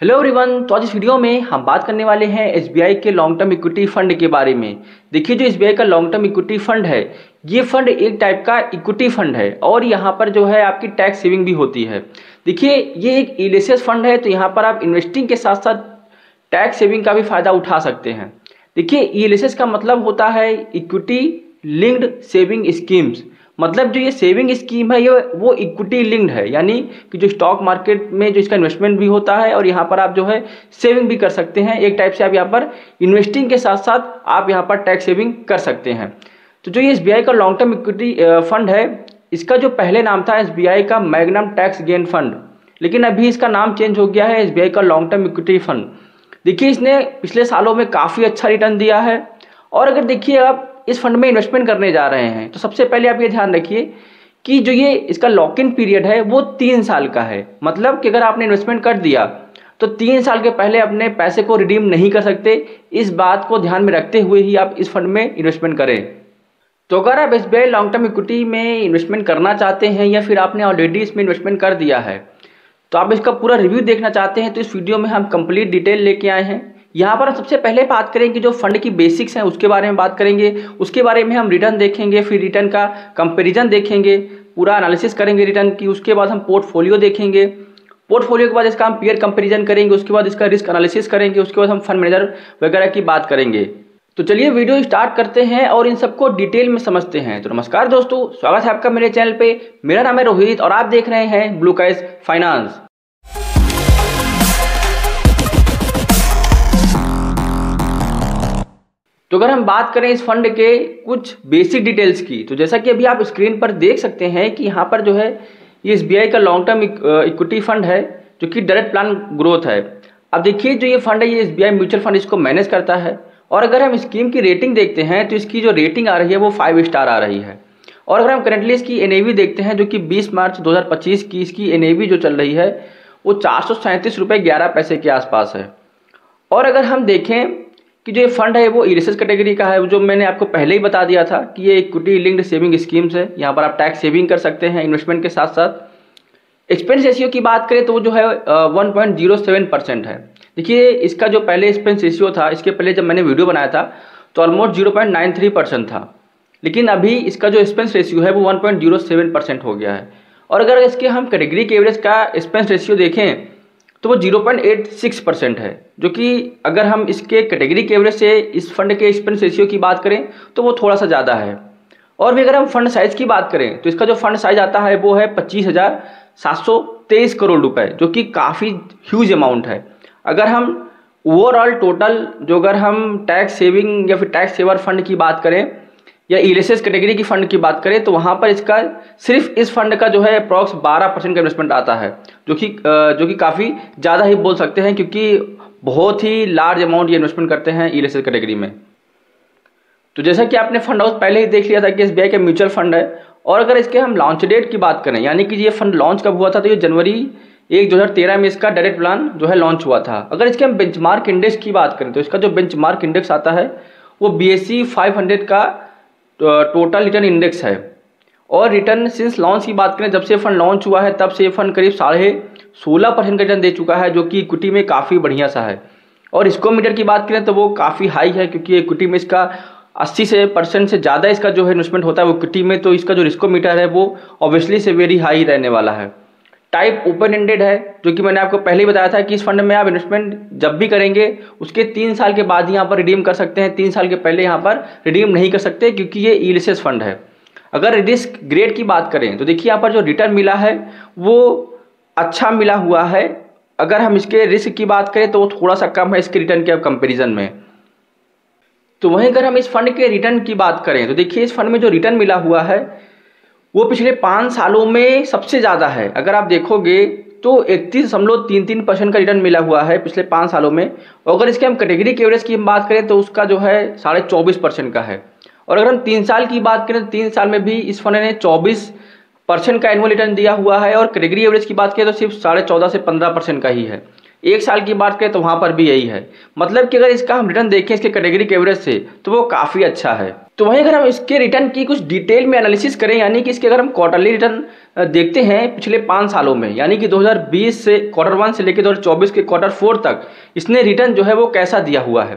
Hello everyone. तो आज इस वीडियो में हम बात करने वाले हैं एसबीआई के लॉन्ग टर्म इक्विटी फंड के बारे में। देखिए, जो एसबीआई का लॉन्ग टर्म इक्विटी फंड है, ये फंड एक टाइप का इक्विटी फंड है और यहाँ पर जो है आपकी टैक्स सेविंग भी होती है। देखिए, ये एक ईएलएसएस फंड है, तो यहाँ पर आप इन्वेस्टिंग के साथ साथ टैक्स सेविंग का भी फायदा उठा सकते हैं। देखिए, ईएलएसएस का मतलब होता है इक्विटी लिंक्ड सेविंग स्कीम्स। मतलब जो ये सेविंग स्कीम है ये वो इक्विटी लिंक्ड है, यानी कि जो स्टॉक मार्केट में जो इसका इन्वेस्टमेंट भी होता है और यहाँ पर आप जो है सेविंग भी कर सकते हैं। एक टाइप से आप यहाँ पर इन्वेस्टिंग के साथ साथ आप यहाँ पर टैक्स सेविंग कर सकते हैं। तो जो ये एसबीआई का लॉन्ग टर्म इक्विटी फंड है, इसका जो पहले नाम था एसबीआई का मैग्नम टैक्स गेन फंड, लेकिन अभी इसका नाम चेंज हो गया है एसबीआई का लॉन्ग टर्म इक्विटी फंड। देखिए, इसने पिछले सालों में काफ़ी अच्छा रिटर्न दिया है। और अगर देखिए आप इस फंड में इन्वेस्टमेंट करने जा रहे हैं तो सबसे पहले आप ये ध्यान रखिए कि जो ये इसका लॉक इन पीरियड है वो 3 साल का है। मतलब कि अगर आपने इन्वेस्टमेंट कर दिया तो 3 साल के पहले अपने पैसे को रिडीम नहीं कर सकते। इस बात को ध्यान में रखते हुए ही आप इस फंड में इन्वेस्टमेंट करें। तो अगर आप एसबीआई लॉन्ग टर्म इक्विटी में इन्वेस्टमेंट करना चाहते हैं या फिर आपने ऑलरेडी इसमें इन्वेस्टमेंट कर दिया है, तो आप इसका पूरा रिव्यू देखना चाहते हैं, तो इस वीडियो में हम कंप्लीट डिटेल लेके आए हैं। यहाँ पर हम सबसे पहले बात करेंगे जो फंड की बेसिक्स हैं उसके बारे में बात करेंगे। उसके बारे में हम रिटर्न देखेंगे, फिर रिटर्न का कंपैरिजन देखेंगे, पूरा एनालिसिस करेंगे रिटर्न की। उसके बाद हम पोर्टफोलियो देखेंगे, पोर्टफोलियो के बाद इसका हम पीयर कंपैरिजन करेंगे, उसके बाद इसका रिस्क एनालिसिस करेंगे, उसके बाद हम फंड मैनेजर वगैरह की बात करेंगे। तो चलिए वीडियो स्टार्ट करते हैं और इन सबको डिटेल में समझते हैं। तो नमस्कार दोस्तों, स्वागत है आपका मेरे चैनल पे। मेरा नाम है रोहित और आप देख रहे हैं ब्लू कैश फाइनेंस। तो अगर हम बात करें इस फंड के कुछ बेसिक डिटेल्स की, तो जैसा कि अभी आप स्क्रीन पर देख सकते हैं कि यहाँ पर जो है ये एसबीआई का लॉन्ग टर्म इक्विटी फंड है जो कि डायरेक्ट प्लान ग्रोथ है। अब देखिए, जो ये फंड है ये एसबीआई म्यूचुअल फंड इसको मैनेज करता है। और अगर हम स्कीम की रेटिंग देखते हैं तो इसकी जो रेटिंग आ रही है वो 5 स्टार आ रही है। और अगर हम करेंटली इसकी एनएवी देखते हैं जो कि 20 मार्च 2025 की इसकी एनएवी जो चल रही है वो 437 रुपये 11 पैसे के आसपास है। और अगर हम देखें कि जो ये फंड है वो ईएलएसएस कैटेगरी का है, जो मैंने आपको पहले ही बता दिया था कि ये इक्विटी लिंक्ड सेविंग स्कीम्स है। यहाँ पर आप टैक्स सेविंग कर सकते हैं इन्वेस्टमेंट के साथ साथ। एक्सपेंस रेशियो की बात करें तो वो जो है 1.07% है। देखिए, इसका जो पहले एक्सपेंस रेशियो था, इसके पहले जब मैंने वीडियो बनाया था तो ऑलमोस्ट 0.93% था, लेकिन अभी इसका जो एक्सपेंस रेशियो है वो 1.07% हो गया है। और अगर इसके हम कैटेगरी के एवरेज का एक्सपेंस रेशियो देखें तो वो 0.86% है, जो कि अगर हम इसके कैटेगरी के एवरेज से इस फंड के एक्सपेंस रेशियो की बात करें तो वो थोड़ा सा ज़्यादा है। और भी अगर हम फंड साइज़ की बात करें तो इसका जो फंड साइज आता है वो है 25,723 करोड़ रुपए, जो कि काफ़ी ह्यूज अमाउंट है। अगर हम ओवरऑल टोटल जो अगर हम टैक्स सेविंग या फिर टैक्स सेवर फंड की बात करें या ईएलएसएस कैटेगरी की फंड की बात करें तो वहाँ पर इसका सिर्फ इस फंड का जो है अप्रॉक्स 12% का इन्वेस्टमेंट आता है, जो कि काफ़ी ज़्यादा ही बोल सकते हैं, क्योंकि बहुत ही लार्ज अमाउंट ये इन्वेस्टमेंट करते हैं ईएलएसएस कैटेगरी में। तो जैसा कि आपने फंड हाउस पहले ही देख लिया था कि एसबीआई का म्यूचुअल फंड है। और अगर इसके हम लॉन्च डेट की बात करें, यानी कि ये फंड लॉन्च कब हुआ था, तो ये जनवरी 1 2013 में इसका डायरेक्ट प्लान जो है लॉन्च हुआ था। अगर इसके हम बेंचमार्क इंडेक्स की बात करें तो इसका जो बेंचमार्क इंडेक्स आता है वो BSE 500 का टोटल रिटर्न इंडेक्स है। और रिटर्न सिंस लॉन्च की बात करें, जब से फंड लॉन्च हुआ है तब से फंड करीब 16.5% का रिटर्न दे चुका है, जो कि इक्विटी में काफ़ी बढ़िया सा है। और इसको मीटर की बात करें तो वो काफ़ी हाई है, क्योंकि इक्विटी में इसका 80% से ज़्यादा इसका जो है इन्वेस्टमेंट होता है वो इक्विटी में। तो इसका जो रिस्को मीटर है वो ऑब्वियसली से वेरी हाई रहने वाला है। टाइप ओपन एंडेड है, जो कि मैंने आपको पहले ही बताया था कि इस फंड में आप इन्वेस्टमेंट जब भी करेंगे उसके 3 साल के बाद ही यहाँ पर रिडीम कर सकते हैं। 3 साल के पहले यहाँ पर रिडीम नहीं कर सकते, क्योंकि ये ईएलएसएस फंड है। अगर रिस्क ग्रेड की बात करें तो देखिए यहाँ पर जो रिटर्न मिला है वो अच्छा मिला हुआ है। अगर हम इसके रिस्क की बात करें तो वो थोड़ा सा कम है इसके रिटर्न के कंपेरिजन में। तो वहीं अगर हम इस फंड के रिटर्न की बात करें तो देखिए, इस फंड में जो रिटर्न मिला हुआ है वो पिछले 5 सालों में सबसे ज़्यादा है। अगर आप देखोगे तो 31.33% का रिटर्न मिला हुआ है पिछले 5 सालों में। और अगर इसके हम कैटेगरी के एवरेज की हम बात करें तो उसका जो है 24.5% का है। और अगर हम 3 साल की बात करें तो 3 साल में भी इस फंड ने 24% का एनुअल रिटर्न दिया हुआ है। और कैटेगरी एवरेज की बात करें तो सिर्फ 14.5 से 15% का ही है। 1 साल की बात करें तो वहाँ पर भी यही है। मतलब कि अगर इसका हम रिटर्न देखें इसके कैटेगरी के एवरेज से तो वो काफ़ी अच्छा है। तो वहीं अगर हम इसके रिटर्न की कुछ डिटेल में एनालिसिस करें, यानी कि इसके अगर हम क्वार्टरली रिटर्न देखते हैं पिछले 5 सालों में, यानी कि 2020 से Q1 से लेकर 2024 के Q4 तक इसने रिटर्न जो है वो कैसा दिया हुआ है।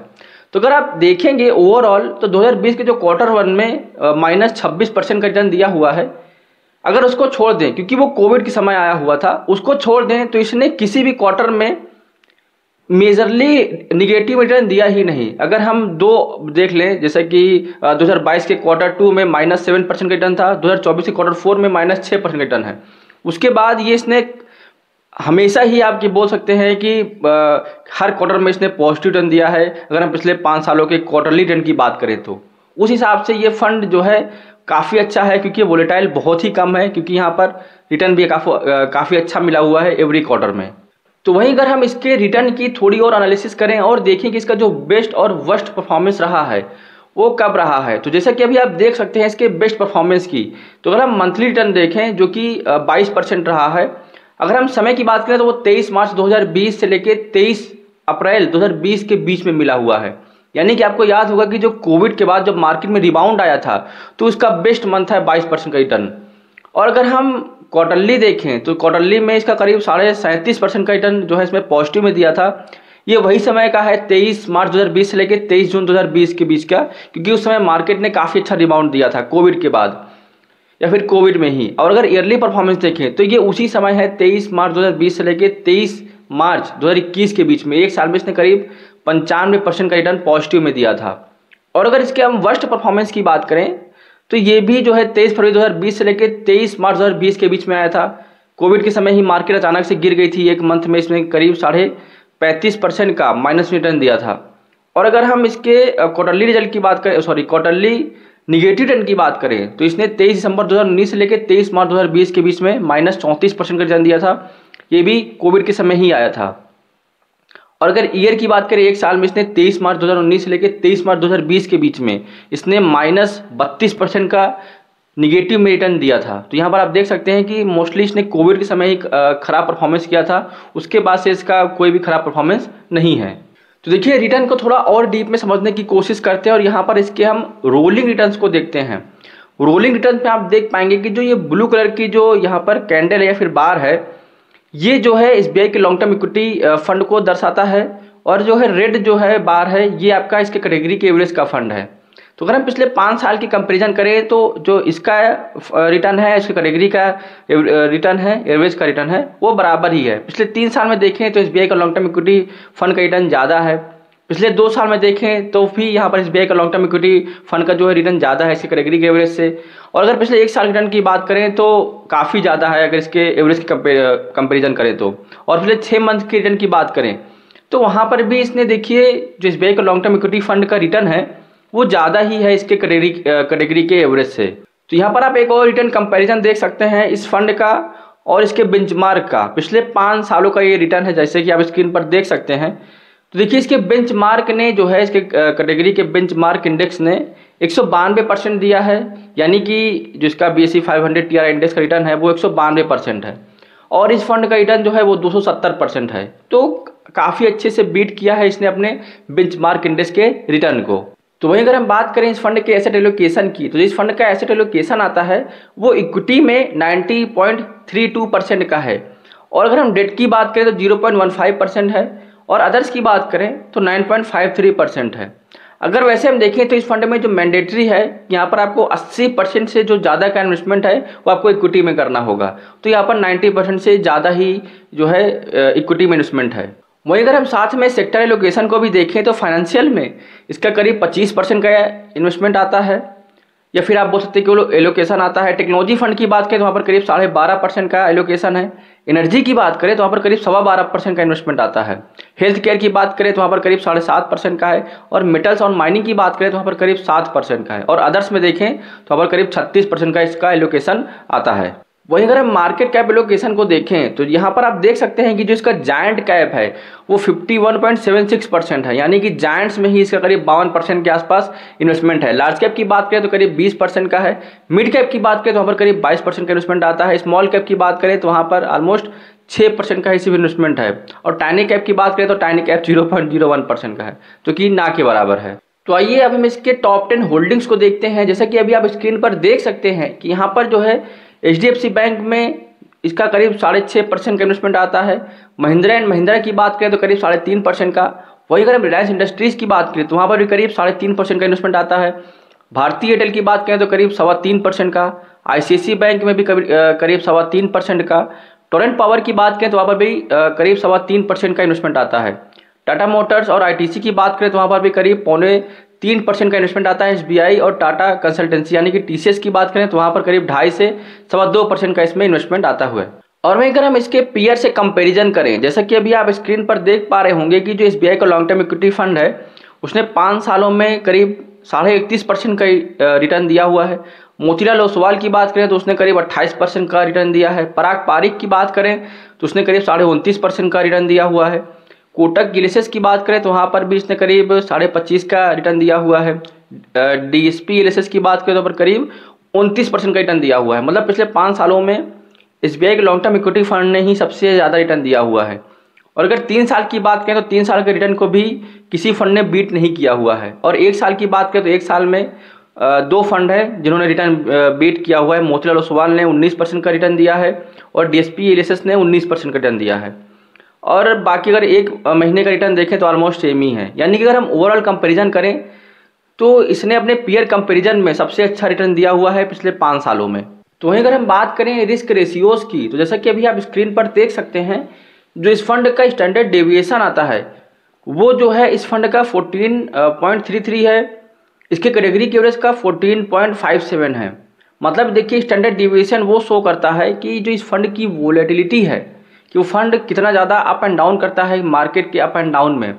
तो अगर आप देखेंगे ओवरऑल तो 2020 के जो Q1 में -26% का रिटर्न दिया हुआ है। अगर उसको छोड़ दें, क्योंकि वो कोविड के समय आया हुआ था, उसको छोड़ दें तो इसने किसी भी क्वार्टर में मेजरली निगेटिव रिटर्न दिया ही नहीं। अगर हम दो देख लें, जैसे कि 2022 के Q2 में -7% का रिटर्न था, 2024 के Q4 में -6% का रिटर्न है। उसके बाद ये इसने हमेशा ही आपकी बोल सकते हैं कि हर क्वार्टर में इसने पॉजिटिव रिटर्न दिया है। अगर हम पिछले 5 सालों के क्वार्टरली रिटर्न की बात करें तो उस हिसाब से ये फंड जो है काफ़ी अच्छा है, क्योंकि वोलेटाइल बहुत ही कम है, क्योंकि यहाँ पर रिटर्न भी काफ़ी अच्छा मिला हुआ है एवरी क्वार्टर में। तो वहीं अगर हम इसके रिटर्न की थोड़ी और एनालिसिस करें और देखें कि इसका जो बेस्ट और वर्स्ट परफॉर्मेंस रहा है वो कब रहा है, तो जैसा कि अभी आप देख सकते हैं इसके बेस्ट परफॉर्मेंस की, तो अगर हम मंथली रिटर्न देखें जो कि 22% रहा है। अगर हम समय की बात करें तो वो 23 मार्च 2020 से लेकर 23 अप्रैल 2020 के बीच में मिला हुआ है। यानी कि आपको याद होगा कि जो कोविड के बाद जब मार्केट में रिबाउंड आया था तो उसका बेस्ट मंथ है 22% का रिटर्न। और अगर हम क्वार्टरली देखें तो क्वार्टरली में इसका करीब 37.5% का रिटर्न जो है इसमें पॉजिटिव में दिया था। ये वही समय का है 23 मार्च 2020 से लेकर 23 जून 2020 के बीच का, क्योंकि उस समय मार्केट ने काफ़ी अच्छा रिबाउंड दिया था कोविड के बाद या फिर कोविड में ही। और अगर ईयरली परफॉर्मेंस देखें तो ये उसी समय है 23 मार्च 2020 से लेकर 23 मार्च 2021 के बीच में। एक साल में इसने करीब 95% का रिटर्न पॉजिटिव में दिया था। और अगर इसके हम वर्स्ट परफॉर्मेंस की बात करें तो ये भी जो है 23 फरवरी 2020 से लेकर 23 मार्च 2020 के बीच में आया था। कोविड के समय ही मार्केट अचानक से गिर गई थी, एक मंथ में इसमें करीब 35.5% का माइनस रिटर्न दिया था। और अगर हम इसके क्वार्टरली रिजल्ट की बात करें, क्वार्टरली निगेटिव रिटर्न की बात करें तो इसने 23 दिसंबर 2019 से लेकर 23 मार्च 2020 के बीच में -34% का रिटर्न दिया था। ये भी कोविड के समय ही आया था। और अगर ईयर की बात करें, एक साल में इसने 23 मार्च 2019 से लेकर 23 मार्च 2020 के बीच में इसने -32% का निगेटिव में रिटर्न दिया था। तो यहाँ पर आप देख सकते हैं कि मोस्टली इसने कोविड के समय ही खराब परफॉर्मेंस किया था, उसके बाद से इसका कोई भी खराब परफॉर्मेंस नहीं है। तो देखिए रिटर्न को थोड़ा और डीप में समझने की कोशिश करते हैं और यहाँ पर इसके हम रोलिंग रिटर्न्स को देखते हैं। रोलिंग रिटर्न में आप देख पाएंगे कि जो ये ब्लू कलर की जो यहाँ पर कैंडल है या फिर बार है, ये जो है SBI के लॉन्ग टर्म इक्विटी फंड को दर्शाता है। और जो है रेड जो है बार है, ये आपका इसके कैटेगरी के एवरेज का फंड है। तो अगर हम पिछले 5 साल की कंपैरिजन करें तो जो इसका रिटर्न है, इसके कैटेगरी का रिटर्न है, एवरेज का रिटर्न है, वो बराबर ही है। पिछले 3 साल में देखें तो SBI का लॉन्ग टर्म इक्विटी फंड का रिटर्न ज़्यादा है। पिछले 2 साल में देखें तो भी यहाँ पर SBI का लॉन्ग टर्म इक्विटी फंड का जो है रिटर्न ज़्यादा है इसके कैटेगरी के एवरेज से। और अगर पिछले 1 साल रिटर्न की बात करें तो काफ़ी ज़्यादा है अगर इसके एवरेज की कंपेरिजन करें तो। और पिछले 6 मंथ के रिटर्न की बात करें तो वहाँ पर भी इसने देखिए जो SBI का लॉन्ग टर्म इक्विटी फंड का रिटर्न है वो ज़्यादा ही है इसके कैटेगरी के एवरेज से। तो यहाँ पर आप एक और रिटर्न कंपैरिजन देख सकते हैं इस फंड का और इसके बेंचमार्क का। पिछले 5 सालों का ये रिटर्न है, जैसे कि आप स्क्रीन पर देख सकते हैं। तो देखिए इसके बेंचमार्क ने जो है इसके कैटेगरी के बेंचमार्क इंडेक्स ने 192% दिया है, यानी कि जो इसका BSE 500 TRI इंडेक्स का रिटर्न है वो 192% है। और इस फंड का रिटर्न जो है वो 270% है। तो काफ़ी अच्छे से बीट किया है इसने अपने बेंचमार्क इंडेक्स के रिटर्न को। तो वहीं अगर हम बात करें इस फंड के एसेट एलोकेशन की, तो इस फंड का एसेट एलोकेशन आता है वो इक्विटी में 90.32% का है। और अगर हम डेट की बात करें तो 0.15% है और अदर्स की बात करें तो 9.53% है। अगर वैसे हम देखें तो इस फंड में जो मैंडेटरी है, यहाँ पर आपको 80% से जो ज़्यादा का इन्वेस्टमेंट है वो आपको इक्विटी में करना होगा। तो यहाँ पर 90% से ज़्यादा ही जो है इक्विटी में इन्वेस्टमेंट है। वहीं अगर हम साथ में सेक्टर एलोकेशन को भी देखें तो फाइनेंशियल में इसका करीब 25% का इन्वेस्टमेंट आता है, या फिर आप बोल सकते हैं कि एलोकेशन आता है। टेक्नोलॉजी फंड की बात करें तो वहाँ पर करीब 12.5% का एलोकेशन है। एनर्जी की बात करें तो वहाँ पर करीब 12.25% का इन्वेस्टमेंट आता है। हेल्थ केयर की बात करें तो वहाँ पर करीब 7.5% का है। और मेटल्स और माइनिंग की बात करें तो वहाँ पर करीब 7% का है। और अदर्स में देखें तो वहाँ पर करीब 36% का इसका एलोकेशन आता है। वहीं अगर हम मार्केट कैप एलोकेशन को देखें तो यहाँ पर आप देख सकते हैं कि जो इसका जायंट कैप है वो 51.76% है, यानी कि जायंट्स में ही इसका करीब 52% के आसपास इन्वेस्टमेंट है। लार्ज कैप की बात करें तो करीब 20% का है। मिड कैप की बात करें तो वहाँ पर करीब 22% का इन्वेस्टमेंट आता है। स्मॉल कैप की बात करें तो वहाँ पर ऑलमोस्ट 6% का ही सिर्फ इन्वेस्टमेंट है। और टाइनी कैप की बात करें तो टाइनी कैप 0.01% का है, जो कि ना के बराबर है। तो आइए अब हम इसके टॉप 10 होल्डिंग्स को देखते हैं। जैसा कि अभी आप स्क्रीन पर देख सकते हैं कि यहाँ पर जो है HDFC बैंक में इसका करीब 6.5% का इन्वेस्टमेंट आता है। महिंद्रा एंड महिंद्रा की बात करें तो करीब 3.5% का। वही अगर हम रिलायंस इंडस्ट्रीज़ की बात करें तो वहाँ पर भी करीब 3.5% का इन्वेस्टमेंट आता है। भारतीय एयरटेल की बात करें तो करीब 3.25% का। ICICI बैंक में भी करीब 3.25% का। टोरेंट पावर की बात करें तो वहाँ पर भी करीब 3.25% का इन्वेस्टमेंट आता है। टाटा मोटर्स और ITC की बात करें तो वहाँ पर भी करीब 3.25% का इन्वेस्टमेंट आता है। SBI और टाटा कंसल्टेंसी यानी कि TCS की बात करें तो वहाँ पर करीब 2.5 से 2.25% का इसमें इन्वेस्टमेंट आता हुआ है। और वहीं अगर हम इसके पीयर से कंपैरिजन करें, जैसा कि अभी आप स्क्रीन पर देख पा रहे होंगे कि जो SBI का लॉन्ग टर्म इक्विटी फंड है उसने 5 सालों में करीब 31.5% का रिटर्न दिया हुआ है। मोतीलाल ओसवाल की बात करें तो उसने करीब 28% का रिटर्न दिया है। पराग पारिक की बात करें तो उसने करीब 29.5% का रिटर्न दिया हुआ है। कोटक गिलेसेस की बात करें तो वहाँ पर भी इसने करीब 25.5 का रिटर्न दिया हुआ है। DSP गिलेसेस की बात करें तो पर करीब 29% का रिटर्न दिया हुआ है। मतलब पिछले 5 सालों में SBI के लॉन्ग टर्म इक्विटी फंड ने ही सबसे ज़्यादा रिटर्न दिया हुआ है। और अगर 3 साल की बात करें तो 3 साल के रिटर्न को भी किसी फंड ने बीट नहीं किया हुआ है। और 1 साल की बात करें तो 1 साल में 2 फंड है जिन्होंने रिटर्न बीट किया हुआ है। मोतीलाल ओसवाल ने 19% का रिटर्न दिया है और DSP गिलेसेस ने 19% का रिटर्न दिया है। और बाकी अगर 1 महीने का रिटर्न देखें तो ऑलमोस्ट सेम ही है। यानी कि अगर हम ओवरऑल कंपैरिजन करें तो इसने अपने पीयर कंपैरिजन में सबसे अच्छा रिटर्न दिया हुआ है पिछले 5 सालों में। तो वहीं अगर हम बात करें रिस्क रेशियोज की तो जैसा कि अभी आप स्क्रीन पर देख सकते हैं, जो इस फंड का स्टैंडर्ड डेविएशन आता है वो जो है इस फंड का 14.33 है। इसके कैटेगरी की एवरेज का 14.57 है। मतलब देखिए स्टैंडर्ड डेविएशन वो शो करता है कि जो इस फंड की वोलेटिलिटी है कि वो फंड कितना ज़्यादा अप एंड डाउन करता है मार्केट के अप एंड डाउन में।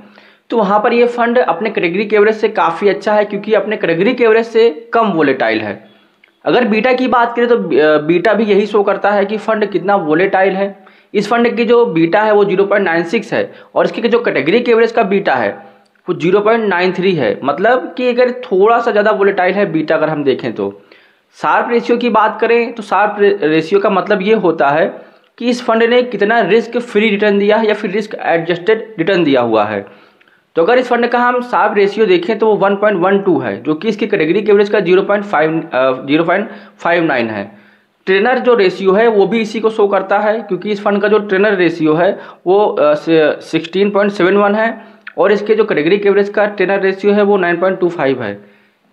तो वहाँ पर ये फंड अपने कैटेगरी के एवरेज से काफ़ी अच्छा है क्योंकि अपने कैटेगरी के एवरेज से कम वोलेटाइल है। अगर बीटा की बात करें तो बीटा भी यही शो करता है कि फंड कितना वोलेटाइल है। इस फंड की जो बीटा है वो 0.96 है और इसके जो कैटेगरी के एवरेज का बीटा है वो 0.93 है। मतलब कि अगर थोड़ा सा ज़्यादा वोलेटाइल है बीटा अगर हम देखें तो। शार्प रेशियो की बात करें तो शार्प रेशियो का मतलब ये होता है कि इस फंड ने कितना रिस्क फ्री रिटर्न दिया है या फिर रिस्क एडजस्टेड रिटर्न दिया हुआ है। तो अगर इस फंड का हम शार्प रेशियो देखें तो वो 1.12 है जो कि इसकी कैटेगरी के एवरेज का 0.59 है। ट्रेनर जो रेशियो है वो भी इसी को शो करता है क्योंकि इस फंड का जो ट्रेनर रेशियो है वो 16.71 है और इसके जो कैटेगरी के एवरेज का ट्रेनर रेशियो है वो 9.25 है।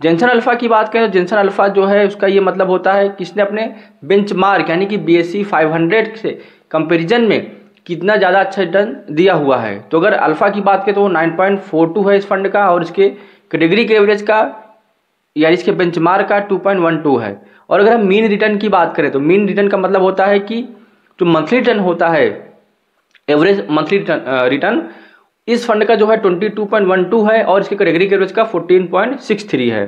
जेनसन अल्फा की बात करें तो जेनसन अल्फा जो है उसका ये मतलब होता है कि इसने अपने बेंचमार्क यानी कि BSE 500 से कंपैरिजन में कितना ज़्यादा अच्छा रिटर्न दिया हुआ है। तो अगर अल्फा की बात करें तो वो 9.42 है इस फंड का और इसके कैटेगरी के एवरेज का यानी इसके बेंचमार्क का 2.12 है। और अगर हम मीन रिटर्न की बात करें तो मीन रिटर्न का मतलब होता है कि जो मंथली रिटर्न होता है एवरेज मंथली रिटर्न इस फंड का जो है 22.12 है और इसके कैटेगरी के एवरेज का 14.63 है।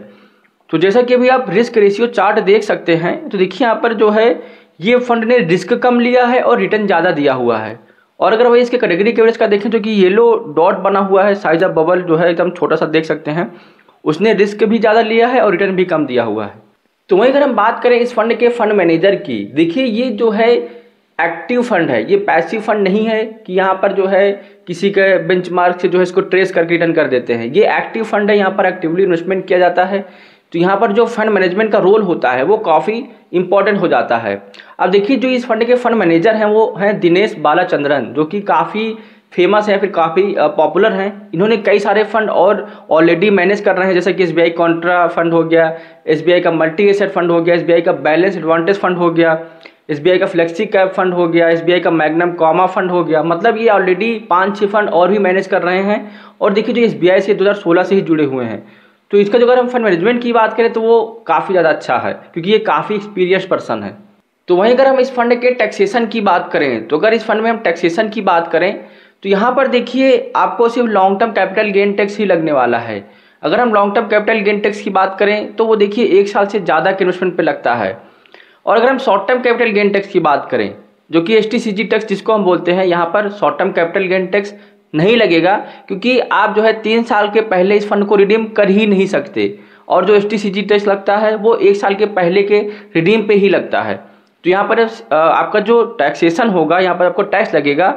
तो जैसा कि अभी आप रिस्क रेशियो चार्ट देख सकते हैं तो देखिए यहाँ पर जो है ये फंड ने रिस्क कम लिया है और रिटर्न ज़्यादा दिया हुआ है। और अगर वही इसके कैटेगरी के एवरेज का देखें तो कि येलो डॉट बना हुआ है साइज ऑफ बबल जो है एकदम छोटा सा देख सकते हैं, उसने रिस्क भी ज़्यादा लिया है और रिटर्न भी कम दिया हुआ है। तो वहीं अगर हम बात करें इस फंड के फंड मैनेजर की, देखिए ये जो है एक्टिव फंड है, ये पैसिव फंड नहीं है कि यहाँ पर जो है किसी के बेंचमार्क से जो है इसको ट्रेस करके रिटर्न कर देते हैं। ये एक्टिव फंड है, यहाँ पर एक्टिवली इन्वेस्टमेंट किया जाता है। तो यहाँ पर जो फंड मैनेजमेंट का रोल होता है वो काफ़ी इंपॉर्टेंट हो जाता है। अब देखिए जो इस फंड के फंड मैनेजर हैं वो हैं दिनेश बालाचंद्रन, जो कि काफ़ी फेमस है, फिर काफ़ी पॉपुलर हैं। इन्होंने कई सारे फंड और ऑलरेडी मैनेज कर रहे हैं, जैसे कि SBI कॉन्ट्रा फंड हो गया, SBI का मल्टी एसेट फंड हो गया, SBI का बैलेंस एडवांटेज फंड हो गया, SBI का फ्लेक्सी कैप फंड हो गया, SBI का मैग्नम कॉमा फंड हो गया। मतलब ये ऑलरेडी 5-6 फंड और भी मैनेज कर रहे हैं। और देखिए जो SBI से 2016 से ही जुड़े हुए हैं। तो इसका जो अगर हम फंड मैनेजमेंट की बात करें तो वो काफ़ी ज़्यादा अच्छा है क्योंकि ये काफ़ी एक्सपीरियंस पर्सन है। तो वहीं अगर हम इस फंड के टैक्सेशन की बात करें तो अगर इस फंड में हम टैक्सेशन की बात करें तो यहाँ पर देखिए आपको सिर्फ long term capital gain tax ही लगने वाला है। अगर हम long term capital gain tax की बात करें तो वो देखिए 1 साल से ज़्यादा के इन्वेस्टमेंट पे लगता है। और अगर हम short term capital gain tax की बात करें जो कि STCG टैक्स जिसको हम बोलते हैं, यहाँ पर short term capital gain tax नहीं लगेगा क्योंकि आप जो है 3 साल के पहले इस फंड को रिडीम कर ही नहीं सकते। और जो STCG टैक्स लगता है वो 1 साल के पहले के रिडीम पे ही लगता है। तो यहाँ पर आपका जो टैक्सेशन होगा, यहाँ पर आपको टैक्स लगेगा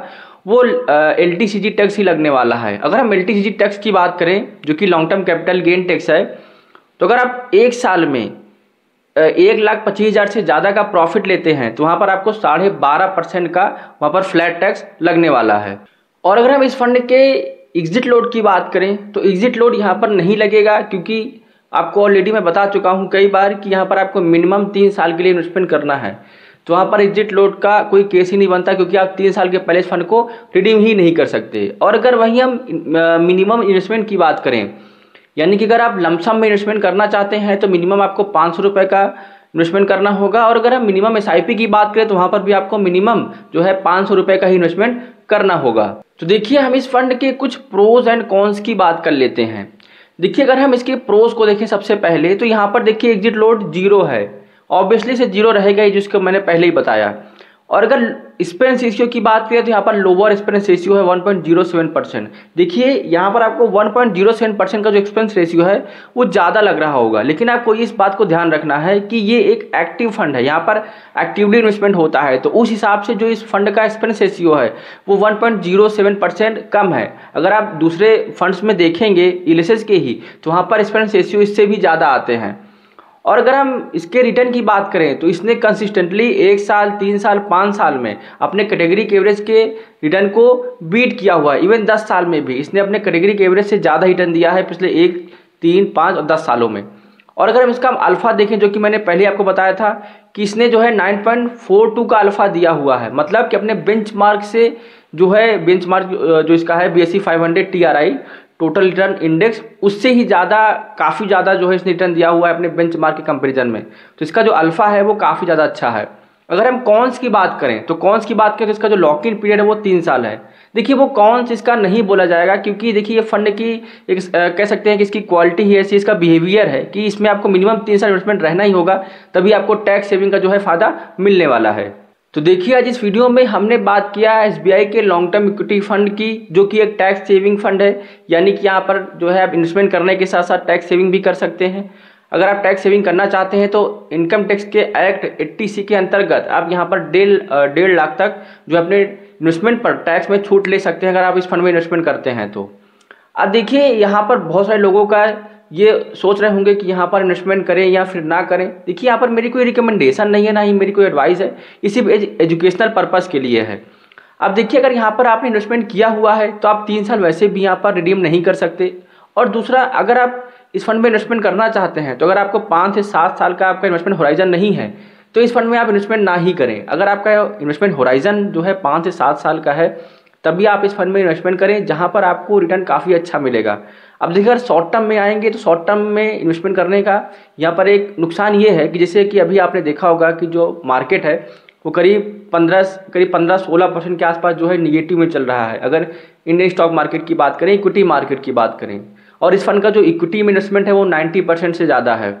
वो LTCG टैक्स ही लगने वाला है। अगर हम LTCG टैक्स की बात करें जो कि long term capital gain tax है, तो अगर आप 1 साल में 1,25,000 से ज़्यादा का प्रॉफिट लेते हैं तो वहाँ पर आपको 12.5% का वहाँ पर फ्लैट टैक्स लगने वाला है। और अगर हम इस फंड के एग्जिट लोड की बात करें तो एग्जिट लोड यहाँ पर नहीं लगेगा, क्योंकि आपको ऑलरेडी मैं बता चुका हूँ कई बार कि यहाँ पर आपको मिनिमम 3 साल के लिए इन्वेस्टमेंट करना है, तो वहाँ पर एग्जिट लोड का कोई केस ही नहीं बनता, क्योंकि आप 3 साल के पहले इस फंड को रिडीम ही नहीं कर सकते। और अगर वहीं हम मिनिमम इन्वेस्टमेंट की बात करें, यानी कि अगर आप लमसम में इन्वेस्टमेंट करना चाहते हैं तो मिनिमम आपको 500 रुपये का इन्वेस्टमेंट करना होगा। और अगर हम मिनिमम SIP की बात करें तो वहाँ पर भी आपको मिनिमम जो है 500 रुपये का ही इन्वेस्टमेंट करना होगा। तो देखिए हम इस फंड के कुछ प्रोज एंड कॉन्स की बात कर लेते हैं। देखिए अगर हम इसके प्रोज को देखें सबसे पहले तो यहाँ पर देखिए एग्जिट लोड 0 है, ऑब्वियसली से 0 रहेगा ही, जिसको मैंने पहले ही बताया। और अगर एक्सपेंस रेशियो की बात करें तो यहाँ पर लोअर एक्सपेंस रेशियो है 1.07%। देखिए यहाँ पर आपको 1.07% का जो एक्सपेंस रेशियो है वो ज़्यादा लग रहा होगा, लेकिन आपको इस बात को ध्यान रखना है कि ये एक एक्टिव फंड है, यहाँ पर एक्टिवली इन्वेस्टमेंट होता है, तो उस हिसाब से जो इस फंड का एक्सपेंस रेशियो है वो 1.07% कम है। अगर आप दूसरे फंड्स में देखेंगे इलेसेस के ही तो वहाँ पर एक्सपेंस रेशियो इससे भी ज़्यादा आते हैं। और अगर हम इसके रिटर्न की बात करें तो इसने कंसिस्टेंटली 1 साल, 3 साल, 5 साल में अपने कैटेगरी के एवरेज के रिटर्न को बीट किया हुआ है। इवन 10 साल में भी इसने अपने कैटेगरी के एवरेज से ज़्यादा रिटर्न दिया है पिछले 1, 3, 5 और 10 सालों में। और अगर हम इसका अल्फ़ा देखें, जो कि मैंने पहले आपको बताया था कि इसने जो है 9.42 का अल्फ़ा दिया हुआ है, मतलब कि अपने बेंचमार्क से जो है बेंचमार्क जो इसका है BSE 500 TRI total return index, उससे ही ज़्यादा, काफ़ी ज़्यादा जो है इसने रिटर्न दिया हुआ है अपने बेंचमार्क के कंपैरिजन में। तो इसका जो अल्फ़ा है वो काफ़ी ज़्यादा अच्छा है। अगर हम कॉन्स की बात करें तो इसका जो लॉक इन पीरियड है वो 3 साल है। देखिए वो कॉन्स इसका नहीं बोला जाएगा, क्योंकि देखिए ये फंड की एक कह सकते हैं कि इसकी क्वालिटी ही ऐसी, इसका बिहेवियर है कि इसमें आपको मिनिमम 3 साल इन्वेस्टमेंट रहना ही होगा, तभी आपको टैक्स सेविंग का जो है फ़ायदा मिलने वाला है। तो देखिए आज इस वीडियो में हमने बात किया SBI के लॉन्ग टर्म इक्विटी फंड की, जो कि एक टैक्स सेविंग फंड है, यानी कि यहाँ पर जो है आप इन्वेस्टमेंट करने के साथ साथ टैक्स सेविंग भी कर सकते हैं। अगर आप टैक्स सेविंग करना चाहते हैं तो इनकम टैक्स के एक्ट 80C के अंतर्गत आप यहाँ पर 1.5 लाख तक जो अपने इन्वेस्टमेंट पर टैक्स में छूट ले सकते हैं, अगर आप इस फंड में इन्वेस्टमेंट करते हैं तो। अब देखिए यहाँ पर बहुत सारे लोगों का ये सोच रहे होंगे कि यहाँ पर इन्वेस्टमेंट करें या फिर ना करें। देखिए यहाँ पर मेरी कोई रिकमेंडेशन नहीं है, ना ही मेरी कोई एडवाइस है, ये सिर्फ एजुकेशनल पर्पज़ के लिए है। अब देखिए अगर यहाँ पर आपने इन्वेस्टमेंट किया हुआ है तो आप 3 साल वैसे भी यहाँ पर रिडीम नहीं कर सकते। और दूसरा, अगर आप इस फंड में इन्वेस्टमेंट करना चाहते हैं तो अगर आपको 5 से 7 साल का आपका इन्वेस्टमेंट होराइजन नहीं है तो इस फंड में आप इन्वेस्टमेंट ना ही करें। अगर आपका इन्वेस्टमेंट होराइजन जो है 5 से 7 साल का है तभी आप इस फंड में इन्वेस्टमेंट करें, जहां पर आपको रिटर्न काफ़ी अच्छा मिलेगा। अब देखिए अगर शॉर्ट टर्म में आएंगे तो शॉर्ट टर्म में इन्वेस्टमेंट करने का यहाँ पर एक नुकसान ये है कि जैसे कि अभी आपने देखा होगा कि जो मार्केट है वो करीब 15-16% के आसपास जो है निगेटिव में चल रहा है, अगर इंडियन स्टॉक मार्केट की बात करें, इक्विटी मार्केट की बात करें। और इस फंड का जो इक्विटी में इन्वेस्टमेंट है वो 90% से ज़्यादा है।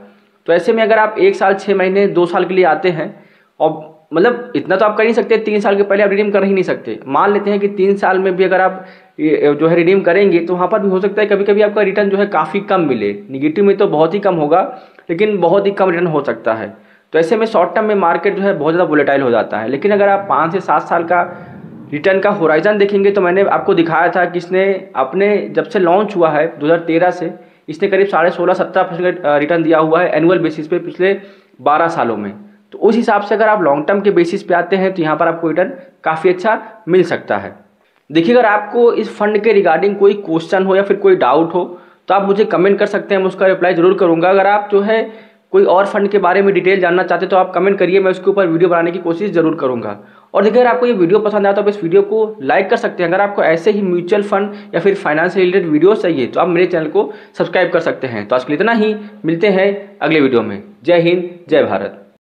तो ऐसे में अगर आप 1 साल, 6 महीने, 2 साल के लिए आते हैं, और मतलब इतना तो आप कर ही सकते हैं, 3 साल के पहले आप रिडीम कर ही नहीं सकते। मान लेते हैं कि 3 साल में भी अगर आप जो है रिडीम करेंगे तो वहाँ पर भी हो सकता है कभी कभी आपका रिटर्न जो है काफ़ी कम मिले। निगेटिव में तो बहुत ही कम होगा, लेकिन बहुत ही कम रिटर्न हो सकता है। तो ऐसे में शॉर्ट टर्म में मार्केट जो है बहुत ज़्यादा वोलेटाइल हो जाता है। लेकिन अगर आप 5 से 7 साल का रिटर्न का होराइजन देखेंगे तो मैंने आपको दिखाया था कि इसने अपने जब से लॉन्च हुआ है 2013 से, इसने करीब 16.5-17% का रिटर्न दिया हुआ है एनुअल बेसिस पे पिछले 12 सालों में। तो उस हिसाब से अगर आप लॉन्ग टर्म के बेसिस पे आते हैं तो यहाँ पर आपको रिटर्न काफ़ी अच्छा मिल सकता है। देखिए अगर आपको इस फंड के रिगार्डिंग कोई क्वेश्चन हो या फिर कोई डाउट हो तो आप मुझे कमेंट कर सकते हैं, मैं उसका रिप्लाई ज़रूर करूँगा। अगर आप जो है कोई और फंड के बारे में डिटेल जानना चाहते तो आप कमेंट करिए, मैं उसके ऊपर वीडियो बनाने की कोशिश ज़रूर करूँगा। और देखिए अगर आपको ये वीडियो पसंद आया तो आप इस वीडियो को लाइक कर सकते हैं। अगर आपको ऐसे ही म्यूचुअल फंड या फिर फाइनेंस से रिलेटेड वीडियोस चाहिए तो आप मेरे चैनल को सब्सक्राइब कर सकते हैं। तो आज के लिए इतना ही, मिलते हैं अगले वीडियो में। जय हिंद, जय भारत।